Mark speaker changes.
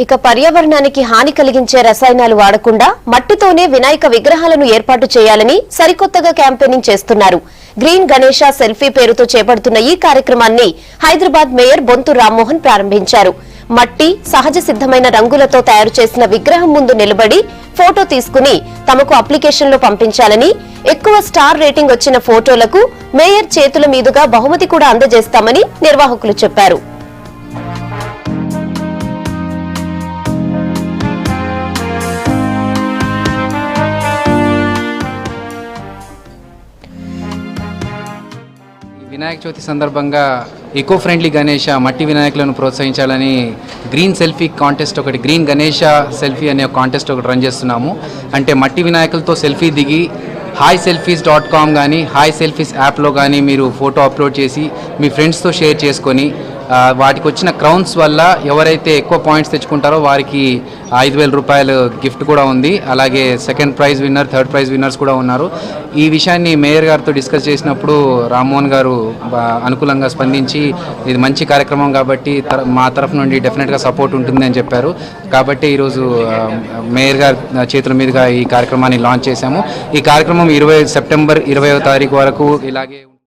Speaker 1: ఇక పర్యావరణానికి హాని కలిగించే రసాయనాలు వాడకుండా మట్టితోనే వినాయక విగ్రహాలను ఏర్పాటు చేయాలని సరికొత్తగా క్యాంపెయినింగ్ చేస్తున్నారు. గ్రీన్ గణేష సెల్ఫీ పేరుతో చేపడుతున్న ఈ కార్యక్రమాన్ని హైదరాబాద్ మేయర్ బొంతు రామ్మోహన్ ప్రారంభించారు. మట్టి సహజ సిద్ధమైన రంగులతో తయారు చేసిన విగ్రహం ముందు నిలబడి ఫోటో తీసుకుని తమకు అప్లికేషన్లో పంపించాలని, ఎక్కువ స్టార్ రేటింగ్ వచ్చిన ఫోటోలకు మేయర్ చేతుల మీదుగా బహుమతి కూడా అందజేస్తామని నిర్వాహకులు చెప్పారు.
Speaker 2: వినాయక చవితి సందర్భంగా ఈకో ఫ్రెండ్లీ గణేష మట్టి వినాయకులను ప్రోత్సహించాలని గ్రీన్ సెల్ఫీ కాంటెస్ట్ ఒకటి, గ్రీన్ గణేష సెల్ఫీ అనే కాంటెస్ట్ ఒకటి రన్ చేస్తున్నాము. అంటే మట్టి వినాయకులతో సెల్ఫీ దిగి hiselfies.com కానీ హాయ్ సెల్ఫీస్ యాప్లో కానీ మీరు ఫోటో అప్లోడ్ చేసి మీ ఫ్రెండ్స్తో షేర్ చేసుకొని వాటికి వచ్చిన క్రౌన్స్ వల్ల ఎవరైతే ఎక్కువ పాయింట్స్ తెచ్చుకుంటారో వారికి 5,000 రూపాయలు గిఫ్ట్ కూడా ఉంది. అలాగే second prize winner, third prize winners కూడా ఉన్నారు. ఈ విషయాన్ని మేయర్ గారితో డిస్కస్ చేసినప్పుడు రామ్మోహన్ గారు అనుకూలంగా స్పందించి ఇది మంచి కార్యక్రమం కాబట్టి మా తరఫు నుండి డెఫినెట్గా సపోర్ట్ ఉంటుంది అని చెప్పారు. కాబట్టి ఈరోజు మేయర్ గారి చేతుల మీదుగా ఈ కార్యక్రమాన్ని లాంచ్ చేశాము. ఈ కార్యక్రమం సెప్టెంబర్ 20వ తారీఖు వరకు ఇలాగే